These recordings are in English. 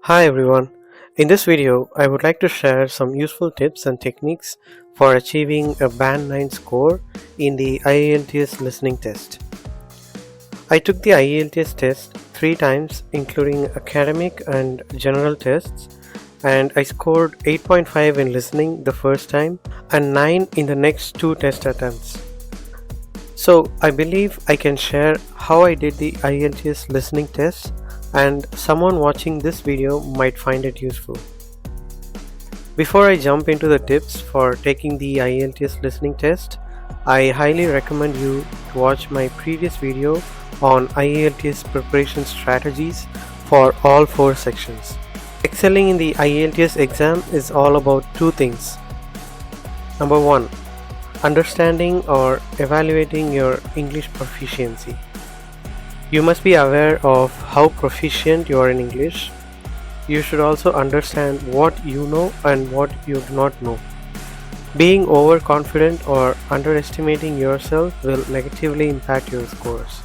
Hi everyone. In this video, I would like to share some useful tips and techniques for achieving a Band 9 score in the IELTS listening test. I took the IELTS test 3 times including academic and general tests, and I scored 8.5 in listening the first time and 9 in the next 2 test attempts. So I believe I can share how I did the IELTS listening test, and someone watching this video might find it useful. Before I jump into the tips for taking the IELTS listening test, I highly recommend you to watch my previous video on IELTS preparation strategies for all 4 sections. Excelling in the IELTS exam is all about 2 things. Number 1. Understanding or evaluating your English proficiency. You must be aware of how proficient you are in English. You should also understand what you know and what you do not know. Being overconfident or underestimating yourself will negatively impact your scores.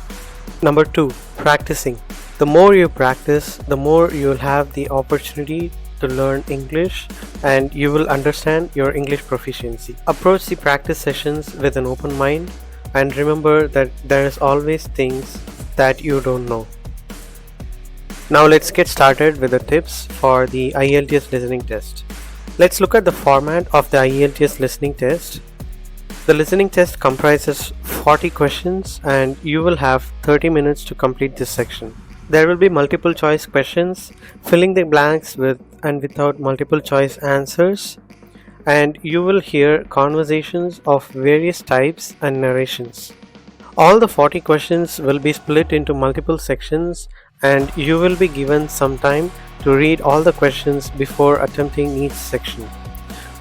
Number 2. Practicing. The more you practice, the more you will have the opportunity to learn English and you will understand your English proficiency. Approach the practice sessions with an open mind and remember that there is always things that you don't know. Now let's get started with the tips for the IELTS listening test. Let's look at the format of the IELTS listening test. The listening test comprises 40 questions and you will have 30 minutes to complete this section. There will be multiple choice questions, filling the blanks with and without multiple choice answers, and you will hear conversations of various types and narrations. All the 40 questions will be split into multiple sections and you will be given some time to read all the questions before attempting each section.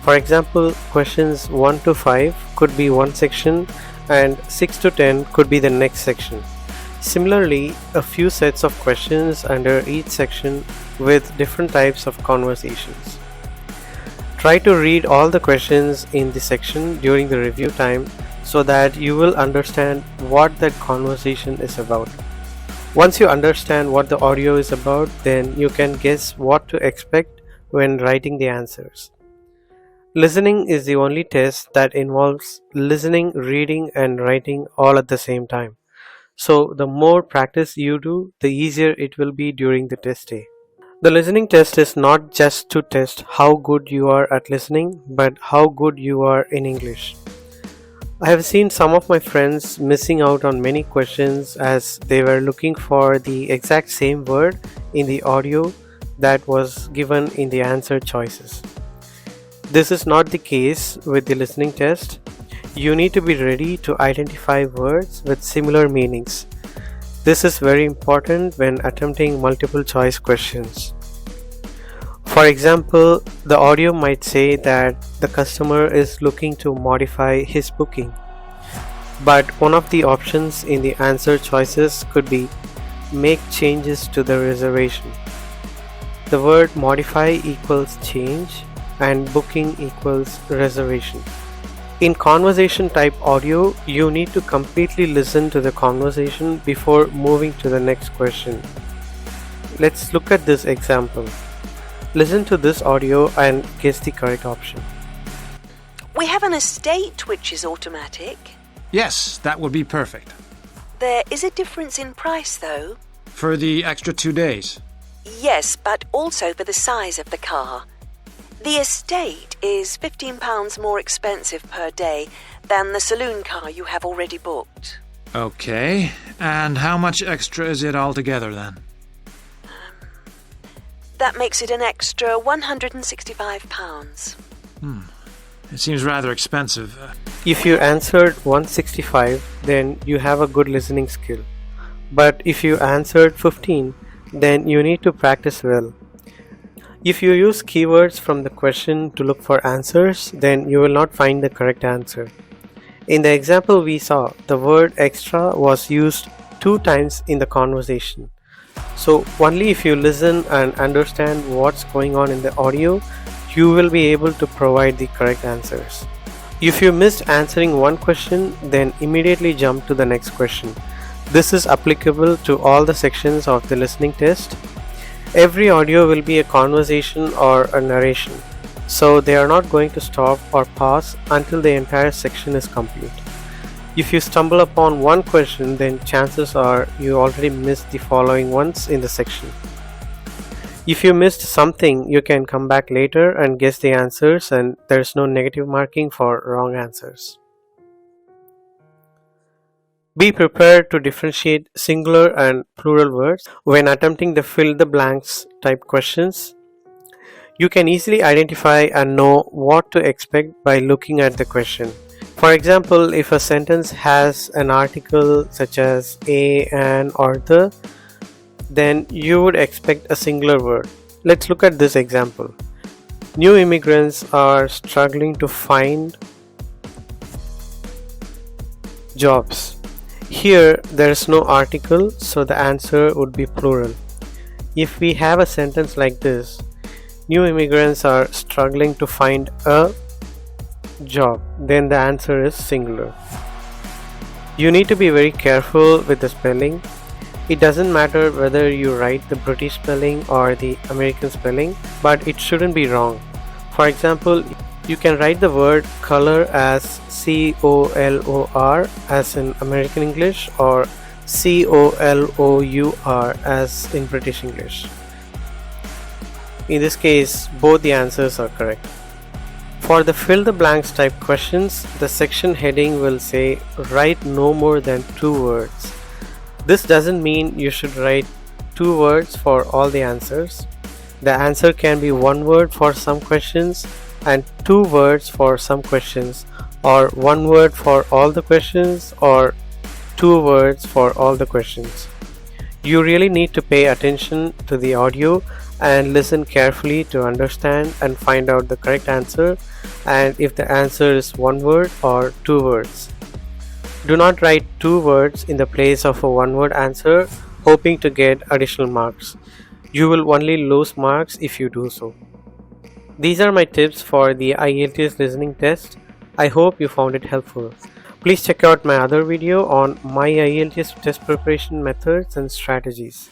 For example, questions 1 to 5 could be one section and 6 to 10 could be the next section. Similarly, a few sets of questions under each section with different types of conversations. Try to read all the questions in the section during the review time so that you will understand what that conversation is about. Once you understand what the audio is about, then you can guess what to expect when writing the answers. Listening is the only test that involves listening, reading, and writing all at the same time. So the more practice you do, the easier it will be during the test day. The listening test is not just to test how good you are at listening, but how good you are in English. I have seen some of my friends missing out on many questions as they were looking for the exact same word in the audio that was given in the answer choices. This is not the case with the listening test. You need to be ready to identify words with similar meanings. This is very important when attempting multiple choice questions. For example, the audio might say that the customer is looking to modify his booking, but one of the options in the answer choices could be make changes to the reservation. The word modify equals change and booking equals reservation. In conversation type audio, you need to completely listen to the conversation before moving to the next question. Let's look at this example. Listen to this audio and guess the correct option. We have an estate which is automatic. Yes, that would be perfect. There is a difference in price though. For the extra 2 days? Yes, but also for the size of the car. The estate is £15 more expensive per day than the saloon car you have already booked. Okay, and how much extra is it altogether then? That makes it an extra £165. It seems rather expensive. If you answered 165, then you have a good listening skill. But if you answered 15, then you need to practice well. If you use keywords from the question to look for answers, then you will not find the correct answer. In the example we saw, the word extra was used 2 times in the conversation. So only if you listen and understand what's going on in the audio, you will be able to provide the correct answers. If you missed answering one question, then immediately jump to the next question. This is applicable to all the sections of the listening test. Every audio will be a conversation or a narration, so they are not going to stop or pause until the entire section is complete. If you stumble upon one question, then chances are you already missed the following ones in the section. If you missed something, you can come back later and guess the answers, and there is no negative marking for wrong answers. Be prepared to differentiate singular and plural words when attempting the fill the blanks type questions. You can easily identify and know what to expect by looking at the question. For example, if a sentence has an article such as a, an, or the, then you would expect a singular word. Let's look at this example. New immigrants are struggling to find jobs. Here there is no article, so the answer would be plural. If we have a sentence like this, new immigrants are struggling to find a job, then the answer is singular. You need to be very careful with the spelling. It doesn't matter whether you write the British spelling or the American spelling, but it shouldn't be wrong. For example, you can write the word color as C-O-L-O-R as in American English, or C-O-L-O-U-R as in British English. In this case, both the answers are correct. For the fill the blanks type questions, the section heading will say write no more than 2 words. This doesn't mean you should write 2 words for all the answers. The answer can be 1 word for some questions and 2 words for some questions, or 1 word for all the questions, or 2 words for all the questions. You really need to pay attention to the audio and listen carefully to understand and find out the correct answer, and if the answer is 1 word or 2 words. Do not write 2 words in the place of a 1 word answer hoping to get additional marks. You will only lose marks if you do so. These are my tips for the IELTS listening test. I hope you found it helpful. Please check out my other video on my IELTS test preparation methods and strategies.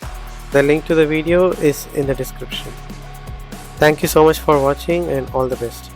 The link to the video is in the description. Thank you so much for watching, and all the best.